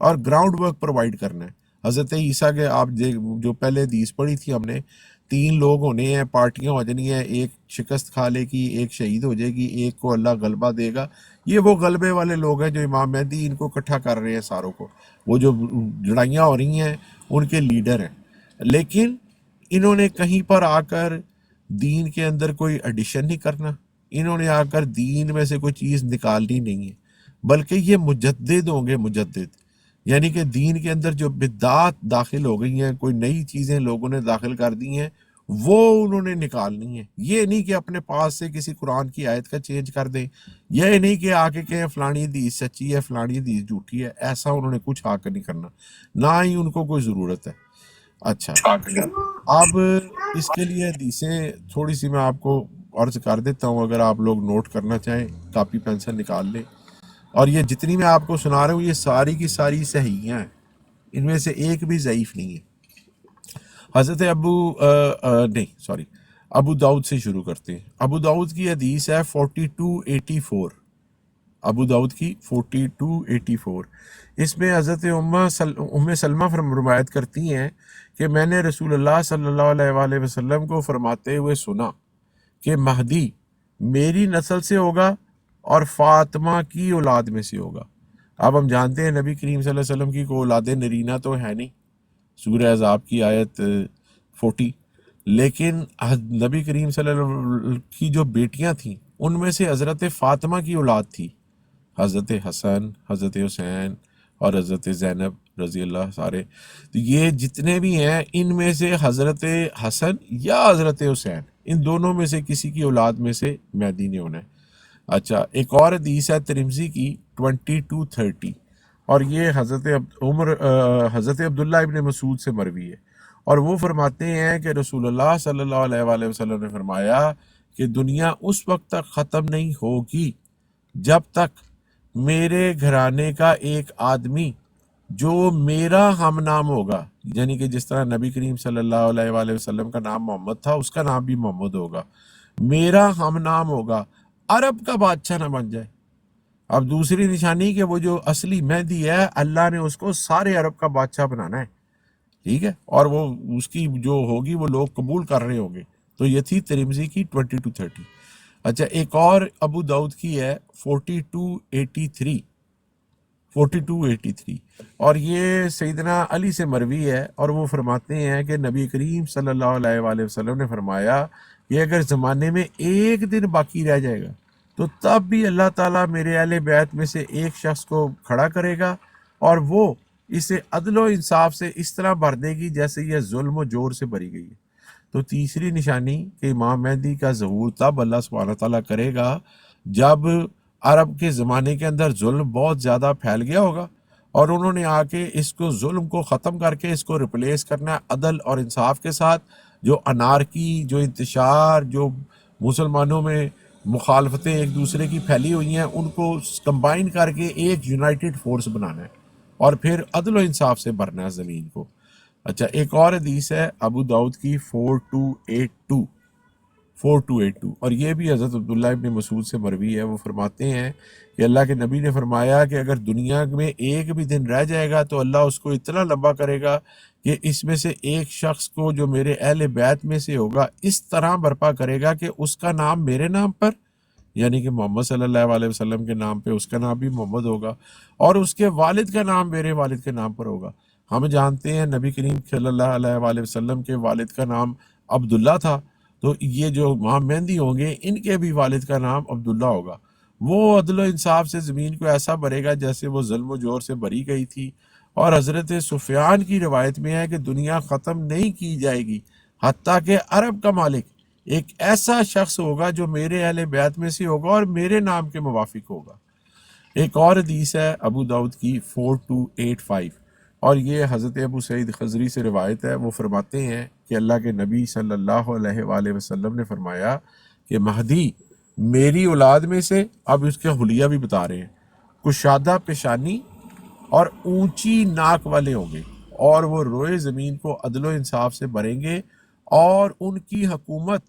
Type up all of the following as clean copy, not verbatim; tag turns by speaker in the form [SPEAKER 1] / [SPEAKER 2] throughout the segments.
[SPEAKER 1] اور ground work provide کرنا ہے۔ حضرت عیسیٰ کے آپ جو پہلے حدیث پڑھی تھی ہم نے، 3 لوگ ہونے ہیں، پارٹیاں ہو جانی ہیں، ایک شکست کھا لے گی، ایک شہید ہو جائے گی، ایک کو اللہ غلبہ دے گا۔ یہ وہ غلبے والے لوگ ہیں جو امام مہدی ان کو اکٹھا کر رہے ہیں ساروں کو، وہ جو لڑائیاں ہو رہی ہیں ان کے لیڈر ہیں۔ لیکن انہوں نے کہیں پر آ کر دین کے اندر کوئی ایڈیشن نہیں کرنا، انہوں نے آ کر دین میں سے کوئی چیز نکالنی نہیں ہے، بلکہ یہ مجدد ہوں گے، مجدد یعنی کہ دین کے اندر جو بدعات داخل ہو گئی ہیں، کوئی نئی چیزیں لوگوں نے داخل کر دی ہیں، وہ انہوں نے نکالنی ہے۔ یہ نہیں کہ اپنے پاس سے کسی قرآن کی آیت کا چینج کر دیں، یہ نہیں کہ آ کے کہیں فلانی حدیث سچی ہے فلانی حدیث جھوٹی ہے، ایسا انہوں نے کچھ آ کر نہیں کرنا، نہ ہی ان کو کوئی ضرورت ہے۔ اچھا، اب اس کے لیے حدیثیں تھوڑی سی میں آپ کو عرض کر دیتا ہوں، اگر آپ لوگ نوٹ کرنا چاہیں کاپی پینسل نکال لیں۔ اور یہ جتنی میں آپ کو سنا رہا ہوں یہ ساری کی ساری صحیح ہیں، ان میں سے ایک بھی ضعیف نہیں ہے۔ حضرت ابو داؤد سے شروع کرتے ہیں۔ ابو داؤد کی حدیث ہے 4284، ابو داؤد کی 4284۔ اس میں حضرت ام سلمہ روایت کرتی ہیں کہ میں نے رسول اللہ صلی اللہ علیہ وآلہ وسلم کو فرماتے ہوئے سنا کہ مہدی میری نسل سے ہوگا اور فاطمہ کی اولاد میں سے ہوگا۔ اب ہم جانتے ہیں نبی کریم صلی اللہ علیہ وسلم کی کوئی اولاد نرینہ تو ہے نہیں، سورہ احزاب کی آیت 40، لیکن نبی کریم صلی اللہ علیہ وسلم کی جو بیٹیاں تھیں ان میں سے حضرت فاطمہ کی اولاد تھی، حضرت حسن، حضرت حسین اور حضرت زینب رضی اللہ سارے، تو یہ جتنے بھی ہیں ان میں سے حضرت حسن یا حضرت حسین، ان دونوں میں سے کسی کی اولاد میں سے مہدی نے ہونا ہے۔ اچھا، ایک اور حدیث ہے ترمذی کی 2230، اور یہ حضرت عبداللہ ابن مسعود سے مروی ہے، اور وہ فرماتے ہیں کہ رسول اللہ صلی اللہ علیہ وآلہ وسلم نے فرمایا کہ دنیا اس وقت تک ختم نہیں ہوگی جب تک میرے گھرانے کا ایک آدمی جو میرا ہم نام ہوگا، یعنی کہ جس طرح نبی کریم صلی اللہ علیہ وآلہ وسلم کا نام محمد تھا، اس کا نام بھی محمد ہوگا، میرا ہم نام ہوگا، عرب کا بادشاہ نہ بن جائے۔ اب دوسری نشانی کہ وہ جو اصلی مہدی ہے اللہ نے اس کو سارے عرب کا بادشاہ بنانا ہے، ٹھیک ہے، اور وہ اس کی جو ہوگی وہ لوگ قبول کر رہے ہوں گے۔ تو یہ تھی ترمذی کی 2230۔ اچھا، ایک اور ابو داؤد کی ہے 4283، اور یہ سیدنا علی سے مروی ہے، اور وہ فرماتے ہیں کہ نبی کریم صلی اللہ علیہ وآلہ وسلم نے فرمایا کہ اگر زمانے میں ایک دن باقی رہ جائے گا تو تب بھی اللہ تعالیٰ میرے اہل بیت میں سے ایک شخص کو کھڑا کرے گا، اور وہ اسے عدل و انصاف سے اس طرح بھر دے گی جیسے یہ ظلم و جور سے بھری گئی ہے۔ تو تیسری نشانی کہ امام مہدی کا ظہور تب اللہ سبحانہ تعالیٰ کرے گا جب عرب کے زمانے کے اندر ظلم بہت زیادہ پھیل گیا ہوگا، اور انہوں نے آ کے اس کو ظلم کو ختم کر کے اس کو ریپلیس کرنا ہے عدل اور انصاف کے ساتھ۔ جو انارکی، جو انتشار، جو مسلمانوں میں مخالفتیں ایک دوسرے کی پھیلی ہوئی ہیں، ان کو کمبائن کر کے ایک یونائٹڈ فورس بنانا ہے، اور پھر عدل و انصاف سے بھرنا ہے زمین کو۔ اچھا، ایک اور حدیث ہے ابو داؤد کی 4282، اور یہ بھی حضرت عبداللہ ابن مسعود سے مروی ہے۔ وہ فرماتے ہیں کہ اللہ کے نبی نے فرمایا کہ اگر دنیا میں ایک بھی دن رہ جائے گا تو اللہ اس کو اتنا لمبا کرے گا کہ اس میں سے ایک شخص کو جو میرے اہل بیت میں سے ہوگا اس طرح برپا کرے گا کہ اس کا نام میرے نام پر، یعنی کہ محمد صلی اللہ علیہ وسلم کے نام پہ اس کا نام بھی محمد ہوگا، اور اس کے والد کا نام میرے والد کے نام پر ہوگا۔ ہم جانتے ہیں نبی کریم صلی اللہ علیہ وآلہ وسلم کے والد کا نام عبداللہ تھا، تو یہ جو امام مہدی ہوں گے ان کے بھی والد کا نام عبداللہ ہوگا۔ وہ عدل و انصاف سے زمین کو ایسا بھرے گا جیسے وہ ظلم و جور سے بھری گئی تھی۔ اور حضرت سفیان کی روایت میں ہے کہ دنیا ختم نہیں کی جائے گی حتیٰ کہ عرب کا مالک ایک ایسا شخص ہوگا جو میرے اہل بیت میں سے ہوگا اور میرے نام کے موافق ہوگا۔ ایک اور حدیث ہے ابو داؤد کی 4285، اور یہ حضرت ابو سعید خضری سے روایت ہے۔ وہ فرماتے ہیں کہ اللہ کے نبی صلی اللہ علیہ وآلہ وسلم نے فرمایا کہ مہدی میری اولاد میں سے، اب اس کے حلیہ بھی بتا رہے ہیں، کشادہ پیشانی اور اونچی ناک والے ہوں گے، اور وہ روئے زمین کو عدل و انصاف سے بھریں گے، اور ان کی حکومت،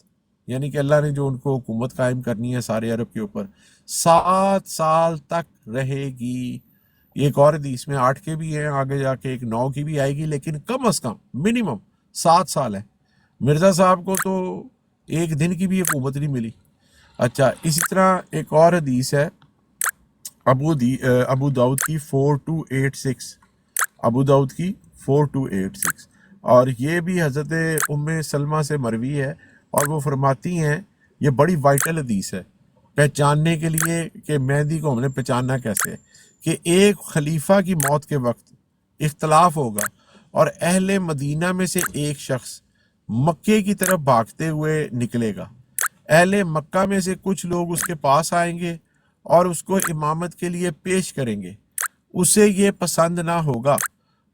[SPEAKER 1] یعنی کہ اللہ نے جو ان کو حکومت قائم کرنی ہے سارے عرب کے اوپر، 7 سال تک رہے گی۔ یہ ایک اور حدیث میں 8 کے بھی ہیں، آگے جا کے ایک 9 کی بھی آئے گی، لیکن کم از کم منیمم 7 سال ہے۔ مرزا صاحب کو تو ایک دن کی بھی حکومت نہیں ملی۔ اچھا، اسی طرح ایک اور حدیث ہے ابو داؤد کی 4286، ابو داؤد کی 4286، اور یہ بھی حضرت ام سلمہ سے مروی ہے، اور وہ فرماتی ہیں، یہ بڑی وائٹل حدیث ہے پہچاننے کے لیے کہ مہدی کو ہم نے پہچاننا کیسے ہے، کہ ایک خلیفہ کی موت کے وقت اختلاف ہوگا اور اہل مدینہ میں سے ایک شخص مکے کی طرف بھاگتے ہوئے نکلے گا۔ اہل مکہ میں سے کچھ لوگ اس کے پاس آئیں گے اور اس کو امامت کے لیے پیش کریں گے، اسے یہ پسند نہ ہوگا،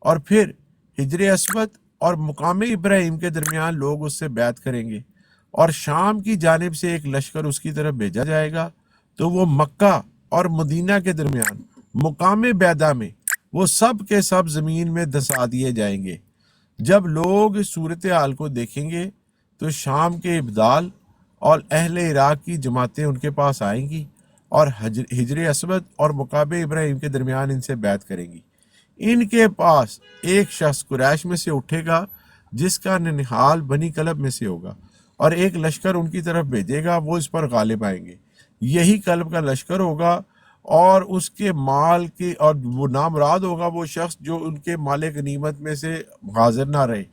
[SPEAKER 1] اور پھر حجر اسود اور مقام ابراہیم کے درمیان لوگ اس سے بیعت کریں گے، اور شام کی جانب سے ایک لشکر اس کی طرف بھیجا جائے گا، تو وہ مکہ اور مدینہ کے درمیان مقام بیدہ میں وہ سب کے سب زمین میں دسا دیے جائیں گے۔ جب لوگ اس صورتحال کو دیکھیں گے تو شام کے ابدال اور اہل عراق کی جماعتیں ان کے پاس آئیں گی اور حجر اسود اور مقام ابراہیم کے درمیان ان سے بیعت کریں گی۔ ان کے پاس ایک شخص قریش میں سے اٹھے گا جس کا ننہال بنی کلب میں سے ہوگا، اور ایک لشکر ان کی طرف بھیجے گا، وہ اس پر غالب آئیں گے۔ یہی کلب کا لشکر ہوگا، اور اس کے مال کی، اور وہ نامراد ہوگا وہ شخص جو ان کے مال غنیمت میں سے حاضر نہ رہے،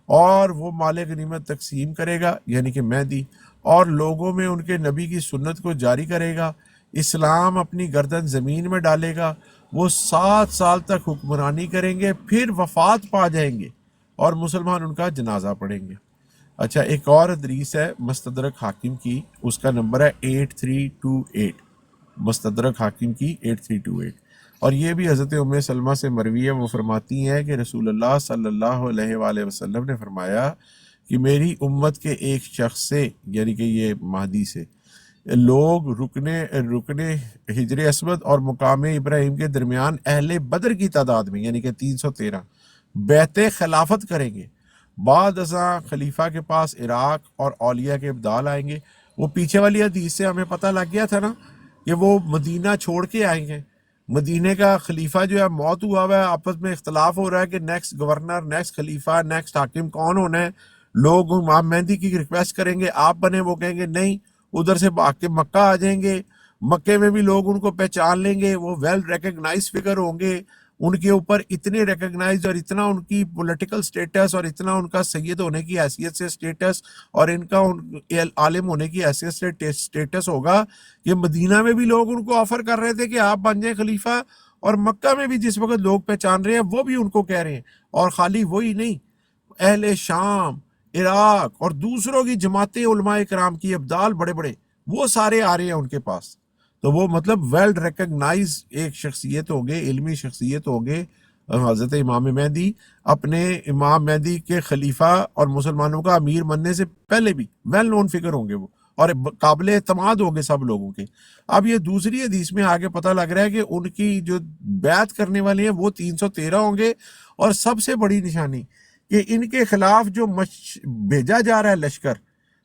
[SPEAKER 1] اور وہ مال غنیمت تقسیم کرے گا، یعنی کہ مہدی، اور لوگوں میں ان کے نبی کی سنت کو جاری کرے گا، اسلام اپنی گردن زمین میں ڈالے گا، وہ 7 سال تک حکمرانی کریں گے، پھر وفات پا جائیں گے اور مسلمان ان کا جنازہ پڑھیں گے۔ اچھا، ایک اور حدیث ہے مستدرک حاکم کی، اس کا نمبر ہے 8328، مستدرک حاکم کی 8328، اور یہ بھی حضرت ام سلمہ سے مروی ہے۔ وہ فرماتی ہیں کہ رسول اللہ صلی اللہ علیہ وآلہ وسلم نے فرمایا کہ میری امت کے ایک شخص سے، یعنی کہ یہ مہدی سے، لوگ رکنے حجر اسود اور مقام ابراہیم کے درمیان اہل بدر کی تعداد میں، یعنی کہ 313 بیعت خلافت کریں گے۔ بعد ازاں خلیفہ کے پاس عراق اور اولیاء کے ابدال آئیں گے۔ وہ پیچھے والی حدیث سے ہمیں پتہ لگ گیا تھا نا کہ وہ مدینہ چھوڑ کے آئیں گے۔ مدینہ کا خلیفہ جو ہے موت ہوا ہوا ہے، آپس میں اختلاف ہو رہا ہے کہ نیکسٹ گورنر، نیکسٹ خلیفہ، نیکسٹ حاکم کون ہونا ہے۔ لوگ امام مہدی کی ریکویسٹ کریں گے آپ بنے، وہ کہیں گے نہیں، ادھر سے بھاگ کے مکہ آ جائیں گے، مکے میں بھی لوگ ان کو پہچان لیں گے، وہ ویل ریکگنائز فگر ہوں گے، ان کے اوپر اتنے ریکگنائز اور اتنا ان کی پولیٹیکل سٹیٹس اور اتنا ان کا سید ہونے کی حیثیت سے سٹیٹس اور ان کا عالم ہونے کی حیثیت سے سٹیٹس ہوگا کہ مدینہ میں بھی لوگ ان کو آفر کر رہے تھے کہ آپ بن جائیں خلیفہ، اور مکہ میں بھی جس وقت لوگ پہچان رہے ہیں وہ بھی ان کو کہہ رہے ہیں، اور خالی وہی نہیں، اہل شام، عراق اور دوسروں کی جماعتیں، علماء کرام کی ابدال بڑے بڑے، وہ سارے آ رہے ہیں ان کے پاس۔ تو وہ مطلب ویل ریکگنائز ایک شخصیت ہوگے، علمی شخصیت ہوگے حضرت امام مہدی، اپنے امام مہدی کے خلیفہ اور مسلمانوں کا امیر بننے سے پہلے بھی ویل نون فگر ہوں گے وہ، اور قابل اعتماد ہوں گے سب لوگوں کے۔ اب یہ دوسری حدیث میں آگے پتہ لگ رہا ہے کہ ان کی جو بیعت کرنے والے ہیں وہ 313 ہوں گے، اور سب سے بڑی نشانی کہ ان کے خلاف جو بھیجا جا رہا ہے لشکر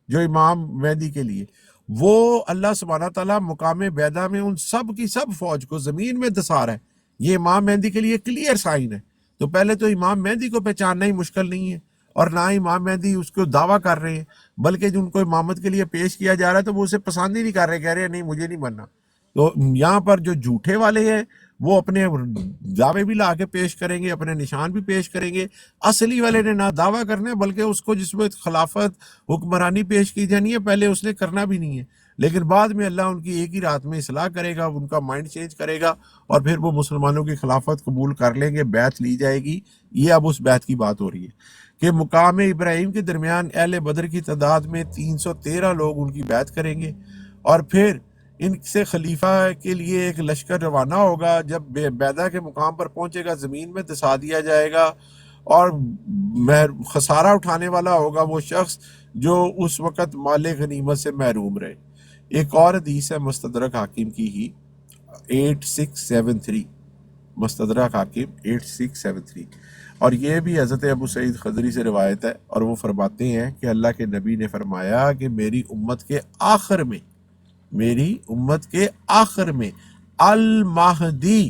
[SPEAKER 1] جو امام مہدی کے لیے، وہ اللہ سبحانہ تعالیٰ مقام بیدہ میں ان سب کی سب فوج کو زمین میں دسا رہا ہے۔ یہ امام مہدی کے لیے کلیئر سائن ہے۔ تو پہلے تو امام مہدی کو پہچاننا ہی مشکل نہیں ہے، اور نہ امام مہدی اس کو دعویٰ کر رہے ہیں، بلکہ جو ان کو امامت کے لیے پیش کیا جا رہا ہے تو وہ اسے پسند ہی نہیں کر رہے، کہہ رہے ہیں نہیں مجھے نہیں بننا۔ تو یہاں پر جو جھوٹے والے ہیں وہ اپنے دعوے بھی لا کے پیش کریں گے، اپنے نشان بھی پیش کریں گے۔ اصلی والے نے نہ دعویٰ کرنا ہے، بلکہ اس کو جس وقت خلافت حکمرانی پیش کی جانی ہے پہلے اس نے کرنا بھی نہیں ہے، لیکن بعد میں اللہ ان کی ایک ہی رات میں اصلاح کرے گا، ان کا مائنڈ چینج کرے گا، اور پھر وہ مسلمانوں کی خلافت قبول کر لیں گے، بیعت لی جائے گی۔ یہ اب اس بیعت کی بات ہو رہی ہے کہ مقام ابراہیم کے درمیان اہل بدر کی تعداد میں 313 لوگ ان کی بیعت کریں گے، اور پھر ان سے خلیفہ کے لیے ایک لشکر روانہ ہوگا۔ جب بیدہ کے مقام پر پہنچے گا زمین میں دسا دیا جائے گا، اور خسارہ اٹھانے والا ہوگا وہ شخص جو اس وقت مال غنیمت سے محروم رہے۔ ایک اور حدیث ہے مستدرک حاکم کی ہی 8673، مستدرک حاکم 8673، اور یہ بھی حضرت ابو سعید خدری سے روایت ہے، اور وہ فرماتے ہیں کہ اللہ کے نبی نے فرمایا کہ میری امت کے آخر میں المہدی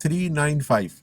[SPEAKER 1] 395,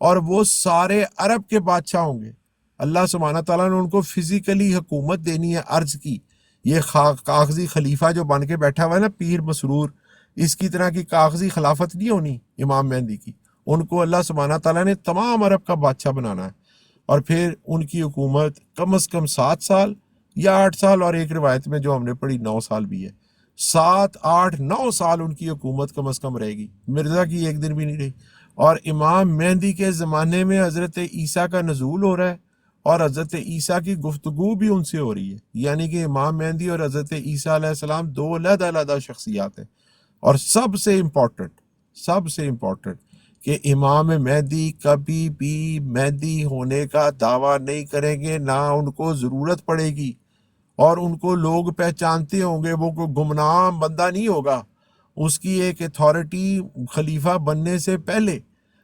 [SPEAKER 1] اور وہ سارے عرب کے بادشاہ ہوں گے. اللہ سبحانہ تعالیٰ نے ان کو فزیکلی حکومت دینی ہے ارض کی. یہ کاغذی خلیفہ جو بن کے بیٹھا ہوا ہے نا پیر مسرور، اس کی طرح کی کاغذی خلافت نہیں ہونی امام مہدی کی. ان کو اللہ سبحانہ تعالیٰ نے تمام عرب کا بادشاہ بنانا ہے، اور پھر ان کی حکومت کم از کم 7 سال یا 8 سال، اور ایک روایت میں جو ہم نے پڑھی 9 سال بھی ہے. 7 8 9 سال ان کی حکومت کم از کم رہے گی. مرزا کی ایک دن بھی نہیں رہی. اور امام مہدی کے زمانے میں حضرت عیسیٰ کا نزول ہو رہا ہے، اور حضرت عیسیٰ کی گفتگو بھی ان سے ہو رہی ہے. یعنی کہ امام مہدی اور حضرت عیسیٰ علیہ السلام دو علیحدہ علیحدہ شخصیات ہیں. اور سب سے امپورٹنٹ کہ امام مہدی کبھی بھی مہدی ہونے کا دعویٰ نہیں کریں گے، نہ ان کو ضرورت پڑے گی، اور ان کو لوگ پہچانتے ہوں گے. وہ کوئی گمنام بندہ نہیں ہوگا. اس کی ایک اتھارٹی خلیفہ بننے سے پہلے،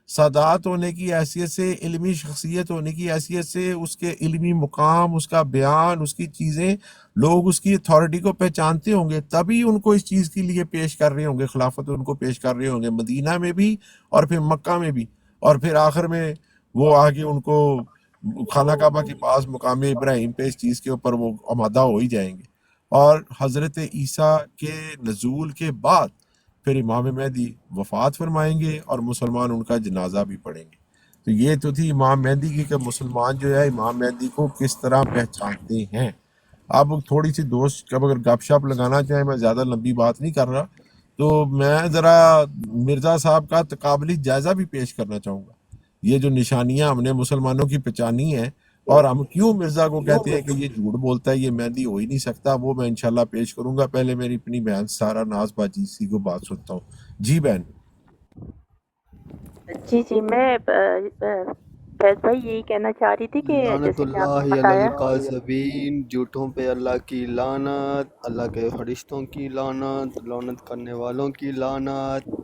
[SPEAKER 1] سادات ہونے کی حیثیت سے، علمی شخصیت ہونے کی حیثیت سے، اس کے علمی مقام، اس کا بیان، اس کی چیزیں، لوگ اس کی اتھارٹی کو پہچانتے ہوں گے، تبھی ان کو اس چیز کے لیے پیش کر رہے ہوں گے، خلافت ان کو پیش کر رہے ہوں گے، مدینہ میں بھی اور پھر مکہ میں بھی. اور پھر آخر میں وہ آگے ان کو خانہ کعبہ کے پاس مقام ابراہیم پہ اس چیز کے اوپر وہ آمادہ ہو ہی جائیں گے. اور حضرت عیسیٰ کے نزول کے بعد پھر امام مہدی وفات فرمائیں گے، اور مسلمان ان کا جنازہ بھی پڑھیں گے. تو یہ تو تھی امام مہدی کی کہ مسلمان جو ہے امام مہدی کو کس طرح پہچانتے ہیں. اب تھوڑی سی دوست جب اگر گپ شپ لگانا چاہیں، میں زیادہ لمبی بات نہیں کر رہا، تو میں ذرا مرزا صاحب کا تقابلی جائزہ بھی پیش کرنا چاہوں گا. یہ جو نشانیاں ہم نے مسلمانوں کی پہچانی ہیں، اور ہم کیوں مرزا کو کہتے ہیں کہ یہ جھوٹ بولتا ہے، یہ مہدی ہو ہی نہیں سکتا، وہ میں انشاءاللہ پیش کروں گا. پہلے میری اپنی بہن سارا ناز باجی سی کو بات سنتا ہوں. جی بہن.
[SPEAKER 2] جی میں فیض بھائی یہی کہنا چاہ رہی تھی کہ
[SPEAKER 3] لعنت
[SPEAKER 2] جیسے کہ آپ
[SPEAKER 3] اللہ
[SPEAKER 2] نے
[SPEAKER 3] علی
[SPEAKER 2] بتایا
[SPEAKER 3] الکاذبین، جھوٹوں پہ اللہ کی لعنت، اللہ کے فرشتوں کی لعنت، لعنت کرنے والوں کی لعنت.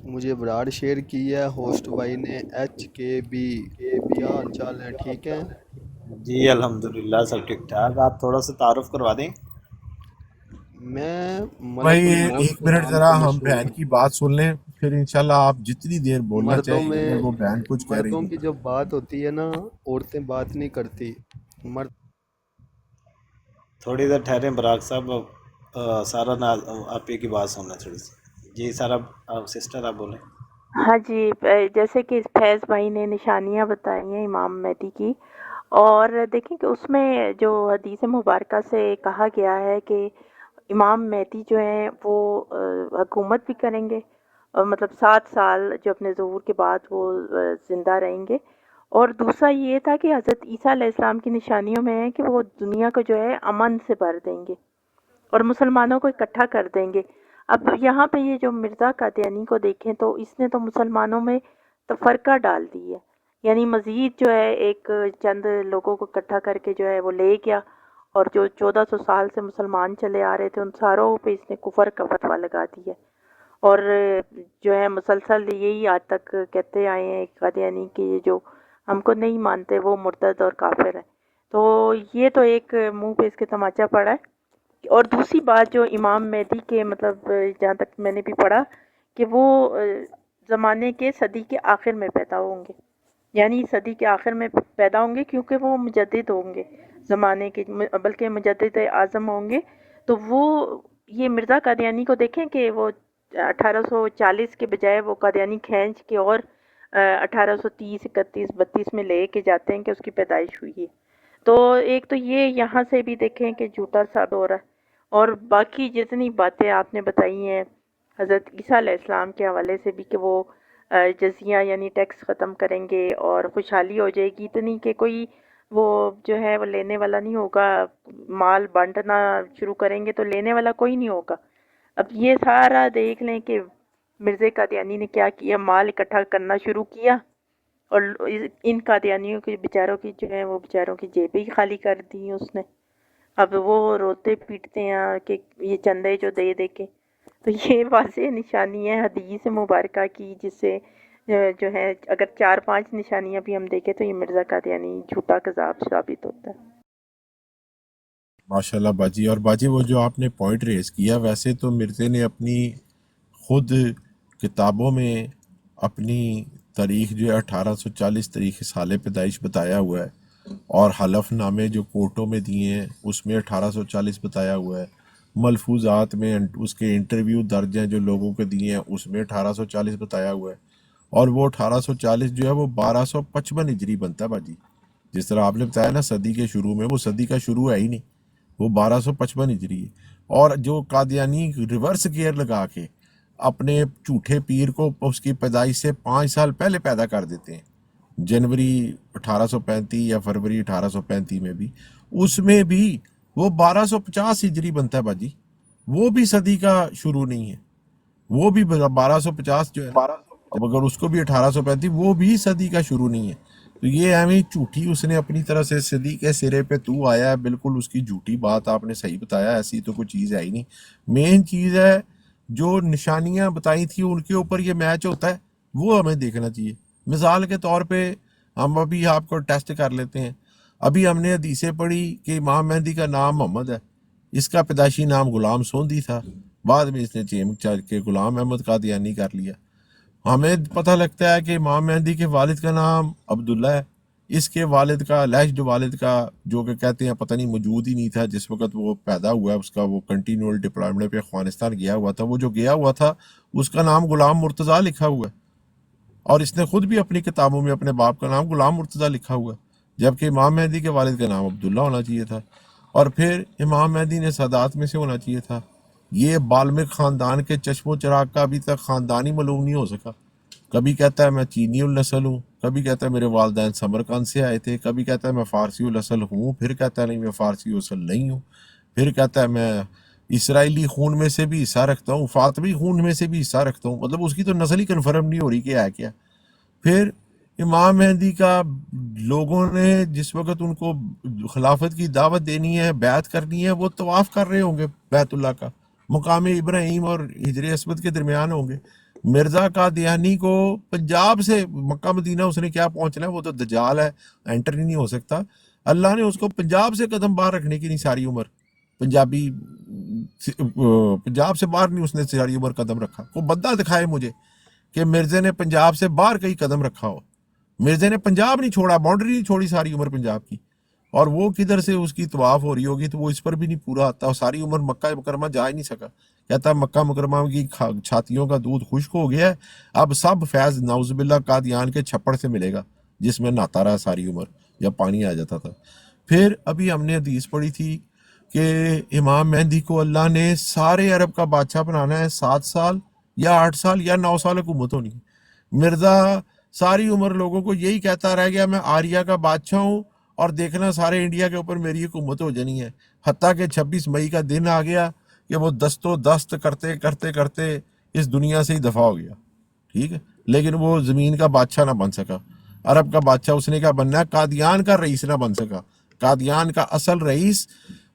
[SPEAKER 3] مجھے براڈ شیئر کی ہے ہوسٹ بھائی نے، ایچ کے بی. کیا حال چال ہے؟ ٹھیک ہے
[SPEAKER 4] جی الحمدللہ سب ٹھیک ٹھاک. آپ تھوڑا سا تعارف کروا دیں.
[SPEAKER 3] میں ملک
[SPEAKER 1] بھائی
[SPEAKER 3] الموت
[SPEAKER 1] ایک
[SPEAKER 3] کے
[SPEAKER 1] منٹ
[SPEAKER 3] نام
[SPEAKER 1] ذرا
[SPEAKER 3] سے
[SPEAKER 1] ہم
[SPEAKER 3] مشہور
[SPEAKER 1] بہن
[SPEAKER 3] ہوں.
[SPEAKER 1] کی بات سن لیں، پھر انشاءاللہ آپ جتنی دیر بولنا
[SPEAKER 3] مردوں
[SPEAKER 1] چاہیں
[SPEAKER 3] میں
[SPEAKER 1] اگر وہ بہن کچھ کہہ رہی
[SPEAKER 3] مردوں
[SPEAKER 1] تھی.
[SPEAKER 3] کی جب بات ہوتی ہے نا، عورتیں بات نہیں کرتی. مرد
[SPEAKER 4] تھوڑی دیر ٹھہریں براق صاحب. سارا ناز آپ ہی کی بات سننا تھوڑی سی. جی سارا سسٹر آپ بولیں.
[SPEAKER 2] ہاں جی جیسے کہ فیض بھائی نے نشانیاں بتائی ہیں امام مہدی کی، اور دیکھیں کہ اس میں جو حدیث مبارکہ سے کہا گیا ہے کہ امام مہدی جو ہیں وہ حکومت بھی کریں گے، اور مطلب 7 سال جو اپنے ظہور کے بعد وہ زندہ رہیں گے. اور دوسرا یہ تھا کہ حضرت عیسیٰ علیہ السلام کی نشانیوں میں ہے کہ وہ دنیا کو جو ہے امن سے بھر دیں گے اور مسلمانوں کو اکٹھا کر دیں گے. اب یہاں پہ یہ جو مرزا قادیانی کو دیکھیں تو اس نے تو مسلمانوں میں تفرقہ ڈال دی ہے، یعنی مزید جو ہے ایک چند لوگوں کو اکٹھا کر کے جو ہے وہ لے گیا، اور جو 1400 سال سے مسلمان چلے آ رہے تھے ان ساروں پہ اس نے کفر کا فتویٰ لگا دی ہے. اور جو ہے مسلسل یہی آج تک کہتے آئے ہیں قادیانی کہ یہ جو ہم کو نہیں مانتے وہ مرتد اور کافر ہے. تو یہ تو ایک منہ پہ اس کے تماچا پڑا ہے. اور دوسری بات جو امام مہدی کے مطلب جہاں تک میں نے بھی پڑھا کہ وہ زمانے کے صدی کے آخر میں پیدا ہوں گے، یعنی صدی کے آخر میں پیدا ہوں گے کیونکہ وہ مجدد ہوں گے زمانے کے، بلکہ مجدد اعظم ہوں گے. تو وہ یہ مرزا قادیانی کو دیکھیں کہ وہ 1840 کے بجائے وہ قادیانی کھینچ کے اور 1830 31 32 میں لے کے جاتے ہیں کہ اس کی پیدائش ہوئی ہے. تو ایک تو یہ یہاں سے بھی دیکھیں کہ جھوٹا ثابت ہو رہا ہے. اور باقی جتنی باتیں آپ نے بتائی ہیں حضرت عیسیٰ علیہ السلام کے حوالے سے بھی کہ وہ جزیہ یعنی ٹیکس ختم کریں گے اور خوشحالی ہو جائے گی اتنی کہ کوئی وہ جو ہے وہ لینے والا نہیں ہوگا، مال بانٹنا شروع کریں گے تو لینے والا کوئی نہیں ہوگا. اب یہ سارا دیکھ لیں کہ مرزا قادیانی نے کیا کیا، مال اکٹھا کرنا شروع کیا، اور ان قادیانیوں کے بیچاروں کی جو ہے وہ بیچاروں کی جیبیں ہی خالی کر دی اس نے. اب وہ روتے پیٹتے ہیں کہ یہ چندے جو دے دے کے. تو یہ واضح نشانی ہے حدیث مبارکہ کی، جس سے جو ہے اگر 4 5 نشانیاں بھی ہم دیکھیں تو یہ مرزا قادیانی جھوٹا کذاب ثابت ہوتا ہے.
[SPEAKER 1] ماشاءاللہ باجی. اور باجی وہ جو آپ نے پوائنٹ ریز کیا، ویسے تو مرزے نے اپنی خود کتابوں میں اپنی تاریخ جو ہے 1840 تاریخ سال پیدائش بتایا ہوا ہے، اور حلف نامے جو کورٹوں میں دیے ہیں اس میں 1840 بتایا ہوا ہے، ملفوظات میں اس کے انٹرویو درج ہیں جو لوگوں کے دیے ہیں اس میں 1840 بتایا ہوا ہے، اور وہ 1840 جو ہے وہ 1255 ہجری بنتا ہے باجی. جس طرح آپ نے بتایا نا صدی کے شروع میں، وہ صدی کا شروع ہے ہی نہیں، وہ 1255 ہجری ہے. اور جو قادیانی ریورس گیئر لگا کے اپنے جھوٹے پیر کو اس کی پیدائش سے 5 سال پہلے پیدا کر دیتے ہیں، جنوری 1835 یا فروری 1835 میں بھی، اس میں بھی وہ 1250 ہجری بنتا ہے باجی. وہ بھی صدی کا شروع نہیں ہے، وہ بھی 1250 جو ہے نا، اب اگر اس کو بھی 1835، وہ بھی صدی کا شروع نہیں ہے. تو یہ ایویں جھوٹی اس نے اپنی طرح سے صدی کے سرے پہ تو آیا ہے، بالکل اس کی جھوٹی بات آپ نے صحیح بتایا، ایسی تو کوئی چیز ہے ہی نہیں. مین چیز ہے جو نشانیاں بتائی تھیں ان کے اوپر یہ میچ ہوتا ہے، وہ ہمیں دیکھنا چاہیے. مثال کے طور پہ ہم ابھی آپ کو ٹیسٹ کر لیتے ہیں. ابھی ہم نے حدیثیں پڑھی کہ امام مہدی کا نام محمد ہے، اس کا پیدائشی نام غلام سوندی تھا، بعد میں اس نے چینج کر کے غلام احمد قادیانی کر لیا. ہمیں پتہ لگتا ہے کہ امام مہدی کے والد کا نام عبداللہ ہے، اس کے والد کا لیشڈ والد کا جو کہ کہتے ہیں پتہ نہیں موجود ہی نہیں تھا جس وقت وہ پیدا ہوا ہے، اس کا وہ کنٹینیول ڈپلائمنٹ پہ افغانستان گیا ہوا تھا، وہ جو گیا ہوا تھا اس کا نام غلام مرتضیٰ لکھا ہوا ہے، اور اس نے خود بھی اپنی کتابوں میں اپنے باپ کا نام غلام مرتضیٰ لکھا ہوا ہے، جبکہ امام مہدی کے والد کا نام عبداللہ ہونا چاہیے تھا، اور پھر امام مہدی نے سادات میں سے ہونا چاہیے تھا. یہ بالمک خاندان کے چشم و چراغ کا ابھی تک خاندان ہی معلوم نہیں ہو سکا. کبھی کہتا ہے میں چینی النسل ہوں، کبھی کہتا ہے میرے والدین سمرقند سے آئے تھے، کبھی کہتا ہے میں فارسی الاصل ہوں، پھر کہتا ہے نہیں میں فارسی الاصل نہیں ہوں، پھر کہتا ہے میں اسرائیلی خون میں سے بھی حصہ رکھتا ہوں، فاطمی خون میں سے بھی حصہ رکھتا ہوں. مطلب اس کی تو نسل ہی کنفرم نہیں ہو رہی کہ ہے کیا. پھر امام مہدی کا لوگوں نے جس وقت ان کو خلافت کی دعوت دینی ہے، بیعت کرنی ہے، وہ طواف کر رہے ہوں گے بیت اللہ کا، مقام ابراہیم اور حجر اسود کے درمیان ہوں گے. مرزا قادیانی کو پنجاب سے مکہ مدینہ اس نے کیا پہنچنا ہے، وہ تو دجال ہے، انٹر ہی نہیں ہو سکتا. اللہ نے اس کو پنجاب سے قدم باہر رکھنے کی نہیں ساری عمر، پنجاب سے باہر نہیں اس نے ساری عمر قدم رکھا. وہ بندہ دکھائے مجھے کہ مرزے نے پنجاب سے باہر کہیں قدم رکھا ہو. مرزے نے پنجاب نہیں چھوڑا، باؤنڈری نہیں چھوڑی ساری عمر پنجاب کی، اور وہ کدھر سے اس کی طواف ہو رہی ہوگی تو وہ اس پر بھی نہیں پورا آتا، اور ساری عمر مکہ مکرمہ جا ہی نہیں سکا. کہتا ہے مکہ مکرمہ کی چھاتیوں کا دودھ خشک ہو گیا ہے، اب سب فیض نعوذ باللہ قادیان کے چھپڑ سے ملے گا جس میں نہاتا رہا ساری عمر جب پانی آ جاتا تھا. پھر ابھی ہم نے حدیث پڑھی تھی کہ امام مہدی کو اللہ نے سارے عرب کا بادشاہ بنانا ہے، 7 سال یا 8 سال یا 9 سال حکومت ہونی. مرزا ساری عمر لوگوں کو یہی کہتا رہ گیا میں آریہ کا بادشاہ ہوں اور دیکھنا سارے انڈیا کے اوپر میری حکومت ہو جانی ہے، حتیٰ کہ 26 مئی کا دن آ گیا کہ وہ دست و دست کرتے کرتے کرتے اس دنیا سے ہی دفع ہو گیا. ٹھیک ہے، لیکن وہ زمین کا بادشاہ نہ بن سکا، عرب کا بادشاہ اس نے کیا بننا ہے، قادیان کا رئیس نہ بن سکا. قادیان کا اصل رئیس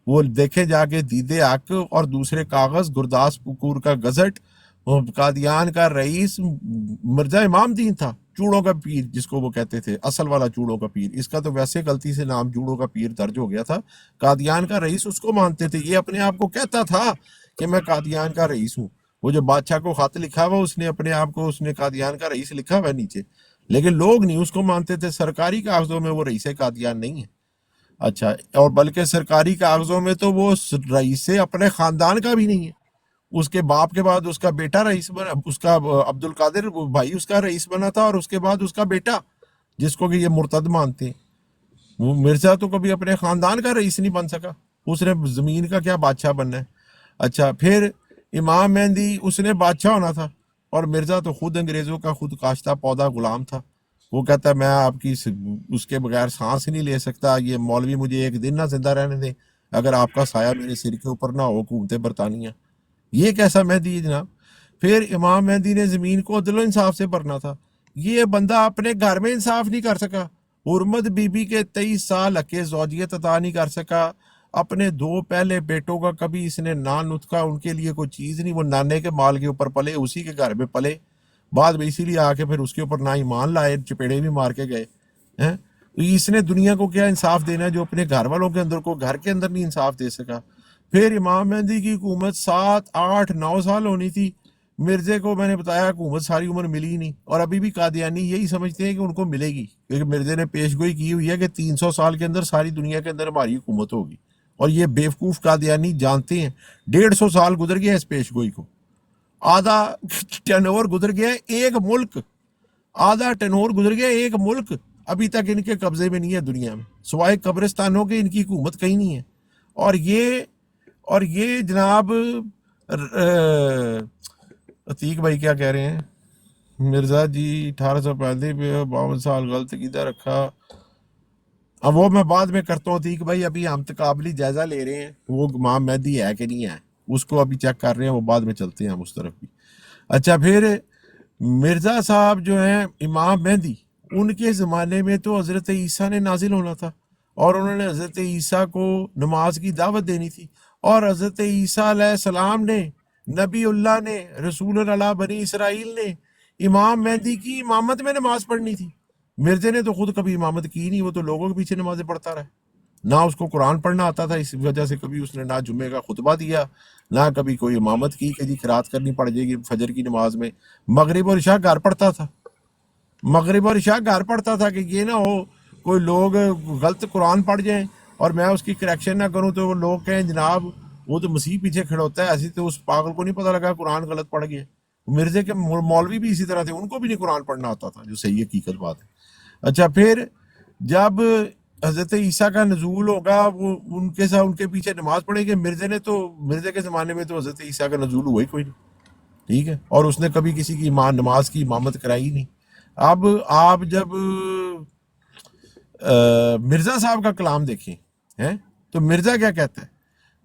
[SPEAKER 1] وہ دیکھے جا کے دیدے حق اور دوسرے کاغذ گرداس پور کا گزٹ، قادیان کا رئیس مرزا امام دین تھا، چوڑوں کا پیر جس کو وہ کہتے تھے، اصل والا چوڑوں کا پیر. اس کا تو ویسے غلطی سے نام چوڑوں کا پیر درج ہو گیا تھا. قادیان کا رئیس اس کو مانتے تھے، یہ اپنے آپ کو کہتا تھا کہ میں قادیان کا رئیس ہوں. وہ جو بادشاہ کو خط لکھا ہوا اس نے اپنے آپ کو اس نے قادیان کا رئیس لکھا ہوا ہے نیچے، لیکن لوگ نہیں اس کو مانتے تھے. سرکاری کاغذوں میں وہ رئیس قادیان نہیں ہے. اچھا، اور بلکہ سرکاری کاغذوں میں تو وہ رئیس اپنے خاندان کا بھی نہیں ہے. اس کے باپ کے بعد اس کا بیٹا رئیس بنا، اس کا عبد القادر بھائی اس کا رئیس بنا تھا، اور اس کے بعد اس کا بیٹا جس کو کہ یہ مرتد مانتے ہیں. وہ مرزا تو کبھی اپنے خاندان کا رئیس نہیں بن سکا، اس نے زمین کا کیا بادشاہ بننا ہے. اچھا، پھر امام مہدی اس نے بادشاہ ہونا تھا، اور مرزا تو خود انگریزوں کا خود کاشتہ پودا غلام تھا. وہ کہتا ہے میں آپ کی اس کے بغیر سانس نہیں لے سکتا، یہ مولوی مجھے ایک دن نہ زندہ رہنے دیں اگر آپ کا سایہ میرے سر کے اوپر نہ ہو حکومت برطانیہ. یہ کیسا مہدی ہے جناب. پھر امام مہدی نے زمین کو عدل و انصاف سے بھرنا تھا. یہ بندہ اپنے گھر میں انصاف نہیں کر سکا، حرمت بی بی کے 23 سال حق زوجیت عطا نہیں کر سکا. اپنے 2 پہلے بیٹوں کا کبھی اس نے نان نطقہ ان کے لیے کوئی چیز نہیں، وہ نانے کے مال کے اوپر پلے، اسی کے گھر میں پلے. بعد میں اسی لیے آ کے پھر اس کے اوپر نہ ایمان لائے، چپیڑے بھی مار کے گئے ہیں. تو اس نے دنیا کو کیا انصاف دینا ہے جو اپنے گھر والوں کے اندر کو گھر کے اندر نہیں انصاف دے سکا. پھر امام مہدی کی حکومت 7 8 9 سال ہونی تھی. مرزے کو میں نے بتایا حکومت ساری عمر ملی ہی نہیں، اور ابھی بھی قادیانی یہی سمجھتے ہیں کہ ان کو ملے گی، کیونکہ مرزے نے پیش گوئی کی ہوئی ہے کہ 300 سال کے اندر ساری دنیا کے اندر ہماری حکومت ہوگی، اور یہ بیوقوف قادیانی جانتے ہیں 150 سال گزر گیا اس پیش گوئی کو، آدھا ٹرن اوور گزر گیا ایک ملک، آدھا ٹرن اوور گزر گیا ایک ملک ابھی تک ان کے قبضے میں نہیں ہے دنیا میں، سوائے قبرستانوں کے ان کی حکومت کہیں نہیں ہے۔ اور یہ جناب عتیق بھائی کیا کہہ رہے ہیں، مرزا جی 1835 پہ 52 سال غلط کیدا رکھا، اب وہ میں بعد میں کرتا ہوں عتیق بھائی، ابھی ہم تقابلی جائزہ لے رہے ہیں وہ امام مہدی ہے کہ نہیں ہے، اس کو ابھی چیک کر رہے ہیں، وہ بعد میں چلتے ہیں ہم اس طرف بھی۔ اچھا پھر مرزا صاحب جو ہیں امام مہدی، ان کے زمانے میں تو حضرت عیسیٰ نے نازل ہونا تھا، اور انہوں نے حضرت عیسیٰ کو نماز کی دعوت دینی تھی، اور حضرت عیسیٰ علیہ السلام نے، نبی اللہ نے، رسول اللہ بنی اسرائیل نے امام مہدی کی امامت میں نماز پڑھنی تھی۔ مرزے نے تو خود کبھی امامت کی نہیں، وہ تو لوگوں کے پیچھے نمازیں پڑھتا رہا، نہ اس کو قرآن پڑھنا آتا تھا، اس وجہ سے کبھی اس نے نہ جمعے کا خطبہ دیا، نہ کبھی کوئی امامت کی کہ جی قرات کرنی پڑ جائے گی فجر کی نماز میں۔ مغرب اور عشاء گھر پڑھتا تھا، مغرب اور عشاء گھر پڑھتا تھا کہ یہ نہ ہو کوئی لوگ غلط قرآن پڑھ جائیں اور میں اس کی کریکشن نہ کروں تو وہ لوگ کہیں جناب وہ تو مسیح پیچھے کھڑا ہوتا ہے، ایسی تو اس پاگل کو نہیں پتہ لگا قرآن غلط پڑھ گیا۔ مرزے کے مولوی بھی اسی طرح تھے، ان کو بھی نہیں قرآن پڑھنا آتا تھا، جو صحیح حقیقت بات ہے۔ اچھا پھر جب حضرت عیسیٰ کا نزول ہوگا وہ ان کے ساتھ ان کے پیچھے نماز پڑھیں گے، مرزے کے زمانے میں تو حضرت عیسیٰ کا نزول ہوا ہی کوئی نہیں، ٹھیک ہے، اور اس نے کبھی کسی کی نماز کی امامت کرائی ہی نہیں۔ اب آپ جب مرزا صاحب کا کلام دیکھیں ہیں تو مرزا کیا کہتا ہے،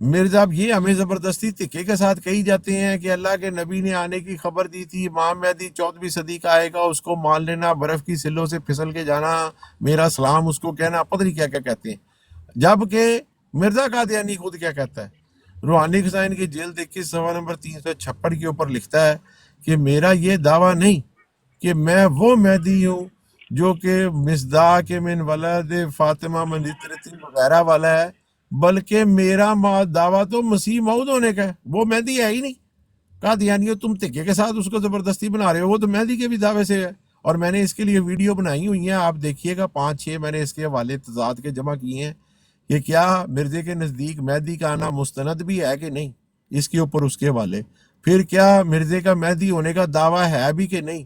[SPEAKER 1] مرزا اب یہ ہمیں زبردستی تکے کے ساتھ کہی جاتے ہیں کہ اللہ کے نبی نے آنے کی خبر دی تھی، امام مہدی 14ویں صدی کا آئے گا، اس کو مان لینا، برف کی سلوں سے پھسل کے جانا، میرا سلام اس کو کہنا، پتہ نہیں کیا کیا کہتے ہیں، جبکہ مرزا قادیانی خود کیا کہتا ہے، روحانی خزائن کی جلد 21 صفحہ نمبر 356 کے اوپر لکھتا ہے کہ میرا یہ دعویٰ نہیں کہ میں وہ مہدی ہوں جو کہ مصداق من ولد فاطمہ من عطرت وغیرہ والا ہے، بلکہ میرا دعویٰ تو مسیح موعود ہونے کا ہے، وہ مہدی ہے ہی نہیں۔ قادیانیوں تم تکے کے ساتھ اس کو زبردستی بنا رہے ہو، وہ تو مہدی کے بھی دعوے سے ہے، اور میں نے اس کے لیے ویڈیو بنائی ہوئی ہیں، آپ دیکھیے گا 5-6 میں نے اس کے حوالے تضاد کے جمع کیے ہیں کہ کیا مرزے کے نزدیک مہدی کا آنا مستند بھی ہے کہ نہیں، اس کے اوپر اس کے حوالے، پھر کیا مرزے کا مہدی ہونے کا دعویٰ ہے بھی کہ نہیں،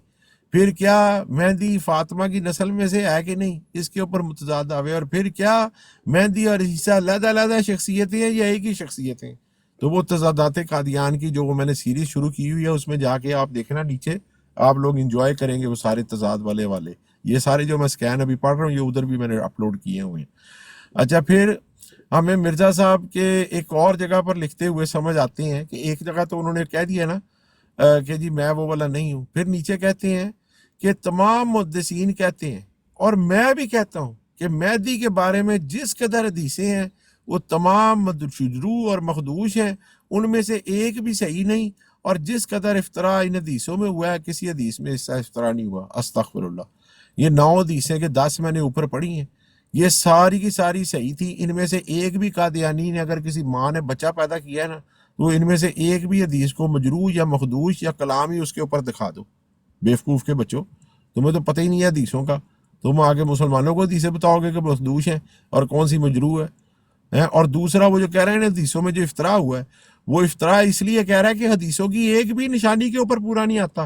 [SPEAKER 1] پھر کیا مہدی فاطمہ کی نسل میں سے ہے کہ نہیں، اس کے اوپر متضاد دعوے، اور پھر کیا مہدی اور عیسیٰ علیحدہ علیحدہ شخصیتیں ہیں یا ایک ہی شخصیتیں۔ تو وہ تضادات قادیان کی جو میں نے سیریز شروع کی ہوئی ہے، اس میں جا کے آپ دیکھنا، نیچے آپ لوگ انجوائے کریں گے وہ سارے تضاد والے یہ سارے جو میں سکین ابھی پڑھ رہا ہوں، یہ ادھر بھی میں نے اپلوڈ کیے ہوئے ہیں۔ اچھا پھر ہمیں مرزا صاحب کے ایک اور جگہ پر لکھتے ہوئے سمجھ آتے ہیں کہ ایک جگہ تو انہوں نے کہہ دیا نا کہ جی میں وہ والا نہیں ہوں، پھر نیچے کہتے ہیں کہ تمام محدثین کہتے ہیں اور میں بھی کہتا ہوں کہ مہدی کے بارے میں جس قدر حدیثیں ہیں وہ تمام مدشدرو اور مخدوش ہیں، ان میں سے ایک بھی صحیح نہیں، اور جس قدر افطرا ان حدیثوں میں ہوا ہے کسی حدیث میں اس سے افطرا نہیں ہوا، استغفر اللہ۔ یہ 9 حدیثیں کہ 10 میں نے اوپر پڑھی ہیں، یہ ساری کی ساری صحیح تھی، ان میں سے ایک بھی قادیانی نے اگر کسی ماں نے بچہ پیدا کیا ہے نا تو ان میں سے ایک بھی حدیث کو مجروح یا مخدوش یا کلام ہی اس کے اوپر دکھا دو۔ بیوقوف کے بچوں، تمہیں تو پتہ ہی نہیں ہے حدیثوں کا، تم آگے مسلمانوں کو حدیثیں بتاؤ گے کہ مخدوش ہیں اور کون سی مجروح ہے۔ اور دوسرا وہ جو کہہ رہے ہیں حدیثوں میں جو افطرا ہوا ہے، وہ افطرا اس لیے کہہ رہا ہے کہ حدیثوں کی ایک بھی نشانی کے اوپر پورا نہیں آتا،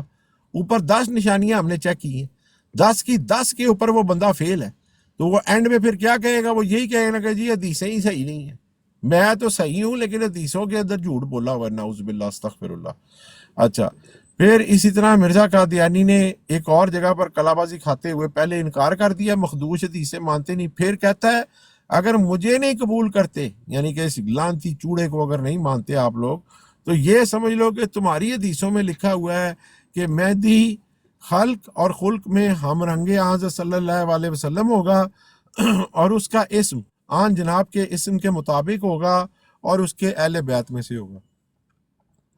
[SPEAKER 1] اوپر 10 نشانیاں ہم نے چیک کی ہیں، 10 کی 10 کے اوپر وہ بندہ فیل ہے، تو وہ اینڈ میں پھر کیا کہے گا، وہ یہی کہے گا کہ جی حدیثیں ہی صحیح نہیں ہیں، میں تو صحیح ہوں لیکن حدیثوں کے اندر جھوٹ بولا ہوا ہے، نعوذ باللہ استغفر اللہ۔ اچھا پھر اسی طرح مرزا قادیانی نے ایک اور جگہ پر کلا بازی کھاتے ہوئے پہلے انکار کر دیا، مخدوش حدیثیں مانتے نہیں، پھر کہتا ہے اگر مجھے نہیں قبول کرتے، یعنی کہ اس لعنتی چوڑے کو اگر نہیں مانتے آپ لوگ، تو یہ سمجھ لو کہ تمہاری حدیثوں میں لکھا ہوا ہے کہ مہدی خلق اور خلق میں ہم رنگ حضرت صلی اللہ علیہ وسلم ہوگا، اور اس کا اسم آن جناب کے اسم کے مطابق ہوگا اور اس کے اہل بیت میں سے ہوگا۔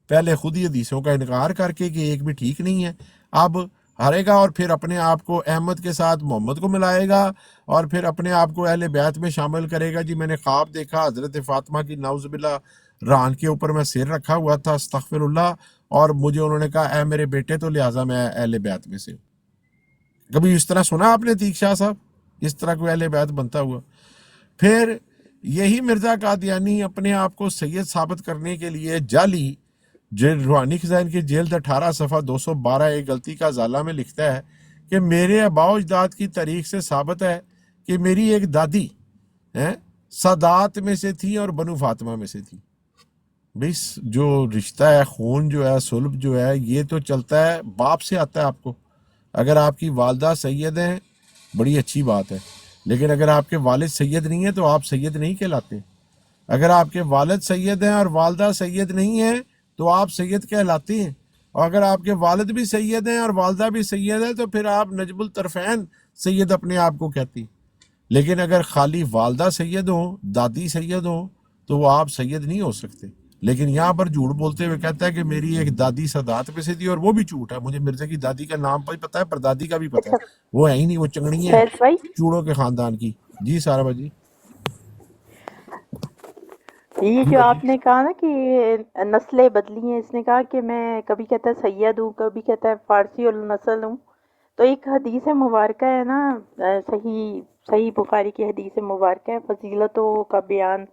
[SPEAKER 1] پہلے خود ہی حدیثوں کا انکار کر کے کہ ایک بھی ٹھیک نہیں ہے، اب ہارے گا اور پھر اپنے آپ کو احمد کے ساتھ محمد کو ملائے گا، اور پھر اپنے آپ کو اہل بیت میں شامل کرے گا، جی میں نے خواب دیکھا حضرت فاطمہ کی نعوذ باللہ ران کے اوپر میں سر رکھا ہوا تھا، استغفر اللہ، اور مجھے انہوں نے کہا اے میرے بیٹے تو لہٰذا میں اہل بیت میں سے ہوں. کبھی اس طرح سنا آپ نے عتیق شاہ صاحب اس طرح کوئی اہل بیت بنتا ہوا؟ پھر یہی مرزا قادیانی اپنے آپ کو سید ثابت کرنے کے لیے جعلی روحانی خزائن کی جلد 18 صفحہ 212 ایک غلطی کا ازالہ میں لکھتا ہے کہ میرے آباء و اجداد کی تاریخ سے ثابت ہے کہ میری ایک دادی سادات میں سے تھی اور بنو فاطمہ میں سے تھی. بھئی جو رشتہ ہے، خون جو ہے، صلب جو ہے، یہ تو چلتا ہے باپ سے آتا ہے. آپ کو اگر آپ کی والدہ سید ہیں بڑی اچھی بات ہے، لیکن اگر آپ کے والد سید نہیں ہیں تو آپ سید نہیں کہلاتے. اگر آپ کے والد سید ہیں اور والدہ سید نہیں ہیں تو آپ سید کہلاتے ہیں. اور اگر آپ کے والد بھی سید ہیں اور والدہ بھی سید ہے تو پھر آپ نجب الطرفین سید اپنے آپ کو کہتی ہیں. لیکن اگر خالی والدہ سید ہوں، دادی سید ہوں، تو وہ آپ سید نہیں ہو سکتے. لیکن یہاں پر جھوٹ بولتے ہوئے کہتا ہے کہ میری ایک دادی سادات میں سے تھی، اور وہ بھی جھوٹ ہے. مجھے مرزا کی دادی کا نام بھی پتہ ہے، پر دادی کا بھی پتہ ہے.
[SPEAKER 2] اچھا
[SPEAKER 1] وہ ہے ہی نہیں، وہ چنگڑی ہیں
[SPEAKER 2] فیض بھائی،
[SPEAKER 1] چوڑوں کے خاندان کی. جی سارا جی.
[SPEAKER 2] یہ
[SPEAKER 1] جی
[SPEAKER 2] جو
[SPEAKER 1] باجی.
[SPEAKER 2] آپ نے کہا نا کہ نسلیں بدلی ہیں، اس نے کہا کہ میں کبھی کہتا ہے سید ہوں، کبھی کہتا ہے فارسی النسل ہوں. تو ایک حدیث مبارکہ ہے نا، صحیح بخاری کی حدیث مبارکہ ہے، فضیلتوں کا بیان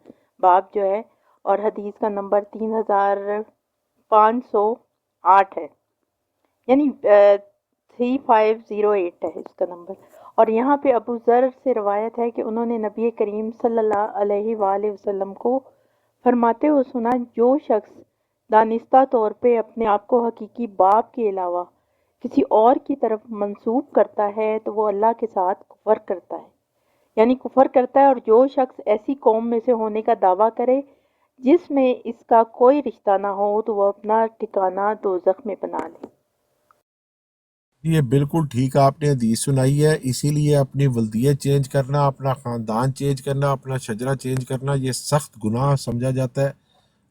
[SPEAKER 2] باب جو ہے، اور حدیث کا نمبر 3508 ہے، یعنی 3508 ہے اس کا نمبر. اور یہاں پہ ابو ذر سے روایت ہے کہ انہوں نے نبی کریم صلی اللہ علیہ وآلہ وسلم کو فرماتے ہوئے سنا، جو شخص دانستہ طور پہ اپنے آپ کو حقیقی باپ کے علاوہ کسی اور کی طرف منسوب کرتا ہے تو وہ اللہ کے ساتھ کفر کرتا ہے، یعنی کفر کرتا ہے. اور جو شخص ایسی قوم میں سے ہونے کا دعویٰ کرے جس میں اس کا کوئی رشتہ نہ ہو تو وہ اپنا ٹھکانہ دوزخ میں بنا لے.
[SPEAKER 1] یہ بالکل ٹھیک آپ نے حدیث سنائی ہے. اسی لیے اپنی ولدیت چینج کرنا، اپنا خاندان چینج کرنا، اپنا شجرہ چینج کرنا یہ سخت گناہ سمجھا جاتا ہے.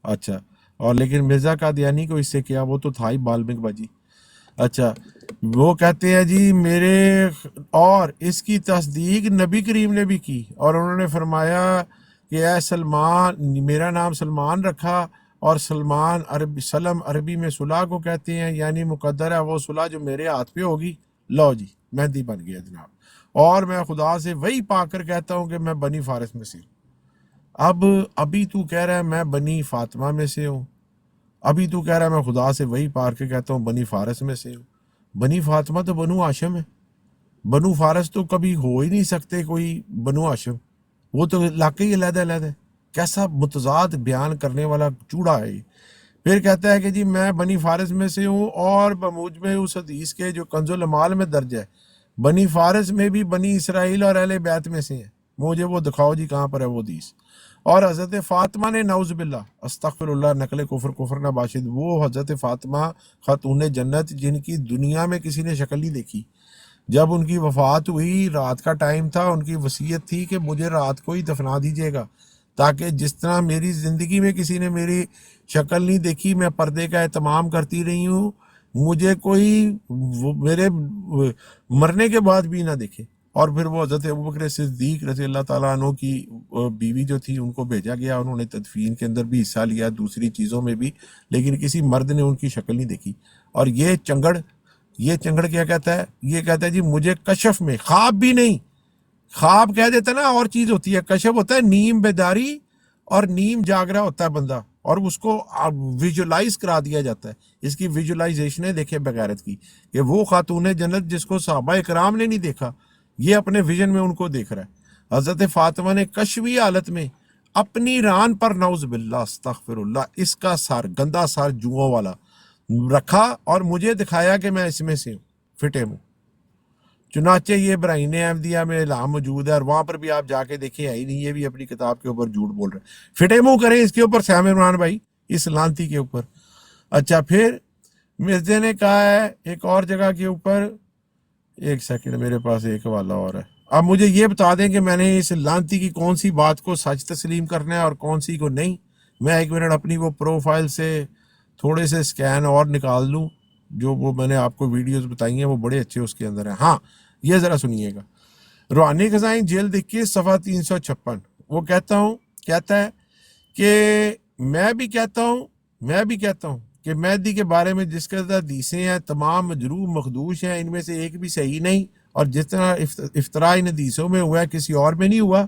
[SPEAKER 1] اچھا، اور لیکن مرزا قادیانی کو اس سے کیا، وہ تو تھا ہی بالمک باجی. اچھا، وہ کہتے ہیں جی میرے، اور اس کی تصدیق نبی کریم نے بھی کی، اور انہوں نے فرمایا کہ اے سلمان، میرا نام سلمان رکھا، اور سلمان سلم عربی میں صلح کو کہتے ہیں، یعنی مقدر ہے وہ صلح جو میرے ہاتھ پہ ہوگی. لو جی مہدی بن گیا جناب. اور میں خدا سے وہی پا کر کہتا ہوں کہ میں بنی فارس میں سے ہوں. ابھی تو کہہ رہا ہے میں بنی فاطمہ میں سے ہوں، ابھی تو کہہ رہا ہے میں خدا سے وہی پار کے کہتا ہوں بنی فارس میں سے ہوں. بنی فاطمہ تو بنو ہاشم ہے، بنو فارس تو کبھی ہو ہی نہیں سکتے کوئی بنو ہاشم. وہ تو علاقے ہی علیحدہ علیحدہ ہے. کیسا متضاد بیان کرنے والا چوڑا ہے یہ. پھر کہتا ہے کہ جی میں بنی فارس میں سے ہوں، اور بموجب اس حدیث کے جو کنز الامال میں درج ہے بنی فارس میں بھی بنی اسرائیل اور اہل بیت میں سے ہیں. مجھے وہ دکھاؤ جی کہاں پر ہے وہ حدیث. اور حضرت فاطمہ نے نعوذ باللہ استغفر اللہ نقل کفر نہ باشد، وہ حضرت فاطمہ خاتون جنت جن کی دنیا میں کسی نے شکل نہیں دیکھی، جب ان کی وفات ہوئی رات کا ٹائم تھا، ان کی وصیت تھی کہ مجھے رات کو ہی دفنا دیجیے گا، تاکہ جس طرح میری زندگی میں کسی نے میری شکل نہیں دیکھی، میں پردے کا اہتمام کرتی رہی ہوں، مجھے کوئی میرے مرنے کے بعد بھی نہ دیکھے. اور پھر وہ حضرت ابوبکر صدیق رضی اللہ تعالیٰ عنہ کی بیوی جو تھی ان کو بھیجا گیا، انہوں نے تدفین کے اندر بھی حصہ لیا، دوسری چیزوں میں بھی، لیکن کسی مرد نے ان کی شکل نہیں دیکھی. اور یہ چنگڑ کیا کہتا ہے، یہ کہتا ہے جی مجھے کشف میں، خواب بھی نہیں، خواب کہہ دیتا نا اور چیز ہوتی ہے، کشف ہوتا ہے نیم بیداری اور نیم جاگ رہا ہوتا ہے بندہ، اور اس کو ویژولائز کرا دیا جاتا ہے. اس کی ویژولائزیشنیں دیکھے بغیرت کی، کہ وہ خاتون جنت جس کو صحابہ اکرام نے نہیں دیکھا، یہ اپنے ویژن میں ان کو دیکھ رہا ہے. حضرت فاطمہ نے کشفی حالت میں اپنی ران پر نعوذ باللہ استغفر اللہ اس کا سر، گندا سر جوؤں والا رکھا، اور مجھے دکھایا کہ میں اس میں سے ہوں، فٹے منہ. چنانچہ یہ براہین احمدیہ میں اعلان موجود ہے، اور وہاں پر بھی آپ جا کے دیکھیں ہے ہی نہیں، یہ بھی اپنی کتاب کے اوپر جھوٹ بول رہے ہیں. فٹے منہ کریں اس کے اوپر سیم عمران بھائی، اس لانتی کے اوپر. اچھا، پھر مرزا نے کہا ہے ایک اور جگہ کے اوپر، ایک سیکنڈ میرے پاس ایک حوالہ اور ہے. اب مجھے یہ بتا دیں کہ میں نے اس لانتی کی کون سی بات کو سچ تسلیم کرنا ہے اور کون سی کو نہیں. میں ایک منٹ اپنی وہ پروفائل سے تھوڑے سے سکین اور نکال لوں، جو وہ میں نے آپ کو ویڈیوز بتائی ہیں وہ بڑے اچھے اس کے اندر ہیں. ہاں یہ ذرا سنیے گا. روحانی خزائن جلد 21 صفحہ 356. وہ کہتا ہے کہ میں بھی کہتا ہوں کہ مہدی کے بارے میں جس قدر حدیثیں ہیں تمام مجروح مخدوش ہیں، ان میں سے ایک بھی صحیح نہیں، اور جس طرح افطراء ان حدیثوں میں ہوا ہے کسی اور میں نہیں ہوا۔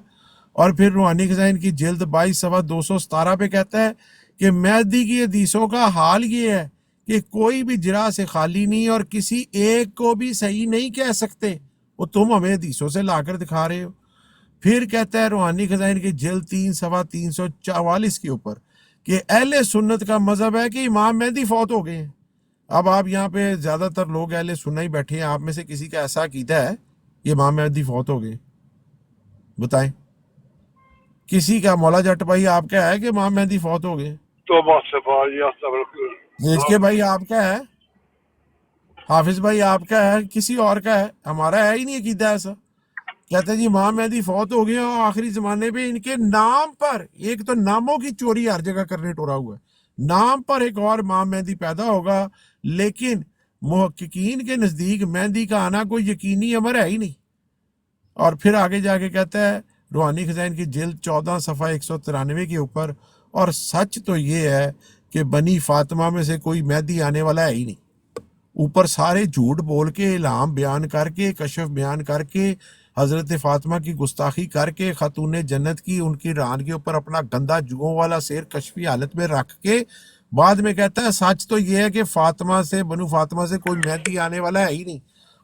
[SPEAKER 1] اور پھر روحانی خزائن کی جلد 22 صفحہ 217 پہ کہتا ہے کہ مہدی کی حدیثوں کا حال یہ ہے کہ کوئی بھی جرح سے خالی نہیں اور کسی ایک کو بھی صحیح نہیں کہہ سکتے، وہ تم ہمیں حدیثوں سے لا کر دکھا رہے ہو۔ پھر کہتا ہے روحانی خزائن کی جلد 3 صفحہ 344 کے اوپر کہ اہل سنت کا مذہب ہے کہ امام مہدی فوت ہو گئے ہیں۔ اب آپ یہاں پہ زیادہ تر لوگ اہل سنت ہی بیٹھے ہیں، آپ میں سے کسی کا ایسا عقیدہ ہے کہ امام مہدی فوت ہو گئے؟ بتائیں، کسی کا؟ مولا جٹ بھائی آپ کا ہے کہ امام مہدی فوت ہو گئے؟ اس کے بھائی آپ کا ہے؟ حافظ بھائی آپ کا ہے؟ کسی اور کا ہے؟ ہمارا ہے ہی نہیں عقیدہ ایسا۔ کہتے ہیں جی امام مہدی فوت ہو گئے اور آخری زمانے پہ ان کے نام پر، ایک تو ناموں کی چوری ہر جگہ کرنے ٹورا ہوا ہے، نام پر ایک اور امام مہدی پیدا ہوگا، لیکن محققین کے نزدیک مہدی کا آنا کوئی یقینی امر ہے ہی نہیں۔ اور پھر آگے جا کے کہتا ہے روحانی خزائن کی جلد 14 صفحہ 193 کے اوپر، اور سچ تو یہ ہے کہ بنی فاطمہ میں سے کوئی مہدی آنے والا ہے ہی نہیں۔ اوپر سارے جھوٹ بول کے، الہام بیان کر کے، کشف بیان کر کے، حضرت فاطمہ کی گستاخی کر کے، خاتون جنت کی ان کی ران کے اوپر اپنا گندا جگوں والا سیر کشفی حالت میں رکھ کے بعد میں کہتا ہے سچ تو یہ ہے کہ فاطمہ سے، بنو فاطمہ سے کوئی مہدی آنے والا ہے ہی نہیں۔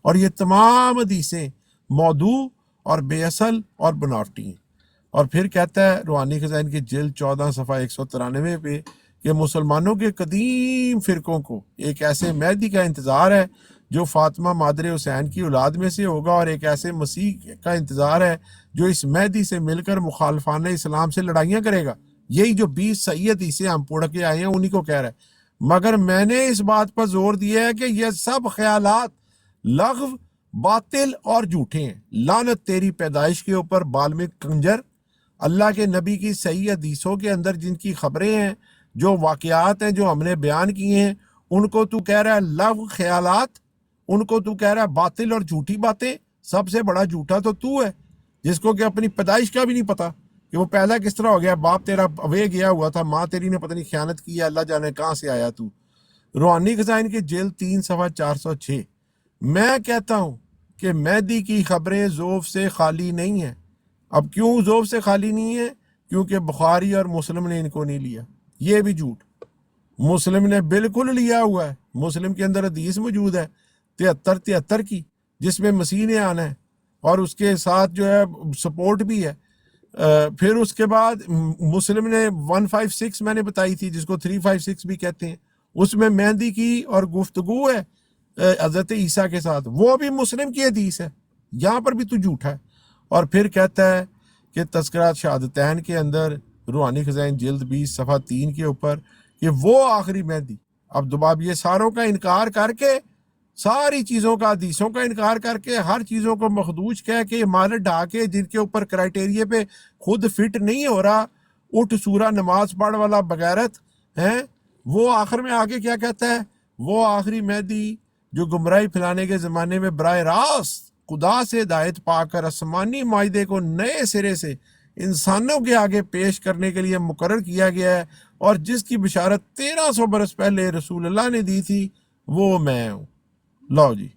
[SPEAKER 1] اور یہ تمام حدیثیں موضوع اور بے اصل اور بناوٹی ہیں۔ اور پھر کہتا ہے روحانی خزائن کی جلد 14 صفحہ 193 پہ کہ مسلمانوں کے قدیم فرقوں کو ایک ایسے مہدی کا انتظار ہے جو فاطمہ مادر حسین کی اولاد میں سے ہوگا، اور ایک ایسے مسیح کا انتظار ہے جو اس مہدی سے مل کر مخالفان اسلام سے لڑائیاں کرے گا۔ یہی جو 20 صحیح حدیثیں ہم پڑھ کے آئے ہیں انہی کو کہہ رہا ہے۔ مگر میں نے اس بات پر زور دیا ہے کہ یہ سب خیالات لغو، باطل اور جھوٹے ہیں۔ لعنت تیری پیدائش کے اوپر بالم کنجر۔ اللہ کے نبی کی صحیح حدیثوں کے اندر جن کی خبریں ہیں، جو واقعات ہیں جو ہم نے بیان کیے ہیں، ان کو تو کہہ رہا ہے لغو خیالات، ان کو تو کہہ رہا ہے باطل اور جھوٹی باتیں۔ سب سے بڑا جھوٹا تو ہے جس کو کہ اپنی پیدائش کا بھی نہیں پتا کہ وہ پیدا کس طرح ہو گیا۔ باپ تیرا اوے گیا ہوا تھا، ماں تیری نے پتہ نہیں خیانت کی ہے، اللہ جانے کہاں سے آیا تو۔ روحانی خزائن کی جلد 3 صفحہ 406۔ میں کہتا ہوں کہ مہدی کی خبریں ذوف سے خالی نہیں ہیں۔ اب کیوں ذوف سے خالی نہیں ہے؟ کیونکہ بخاری اور مسلم نے ان کو نہیں لیا۔ یہ بھی جھوٹ، مسلم نے بالکل لیا ہوا ہے۔ مسلم کے اندر حدیث موجود ہے 73 کی، جس میں مسیح نے آنا ہے، اور اس کے ساتھ جو ہے سپورٹ بھی ہے۔ پھر اس کے بعد مسلم نے 156 میں نے بتائی تھی، جس کو 356 بھی کہتے ہیں، اس میں مہدی کی اور گفتگو ہے حضرت عیسیٰ کے ساتھ، وہ بھی مسلم کی حدیث ہے۔ یہاں پر بھی تو جھوٹا ہے۔ اور پھر کہتا ہے کہ تذکرات شہادتین کے اندر روحانی خزائن جلد 20 صفحہ 3 کے اوپر کہ وہ آخری مہدی۔ اب دوبارہ یہ ساروں کا انکار کر کے، ساری چیزوں کا، حدیثوں کا انکار کر کے، ہر چیزوں کو مخدوش کہہ کے، عمارت ڈھا کے، جن کے اوپر کرائٹیریے پہ خود فٹ نہیں ہو رہا، اٹھ سورہ نماز پڑھ والا بغیرت ہیں، وہ آخر میں آگے کیا کہتا ہے؟ وہ آخری مہدی جو گمراہی پھیلانے کے زمانے میں براہ راست خدا سے ہدایت پا کر آسمانی معاہدے کو نئے سرے سے انسانوں کے آگے پیش کرنے کے لیے مقرر کیا گیا ہے، اور جس کی بشارت 1300 برس پہلے رسول اللہ نے دی تھی، وہ میں ہوں۔ لو جی،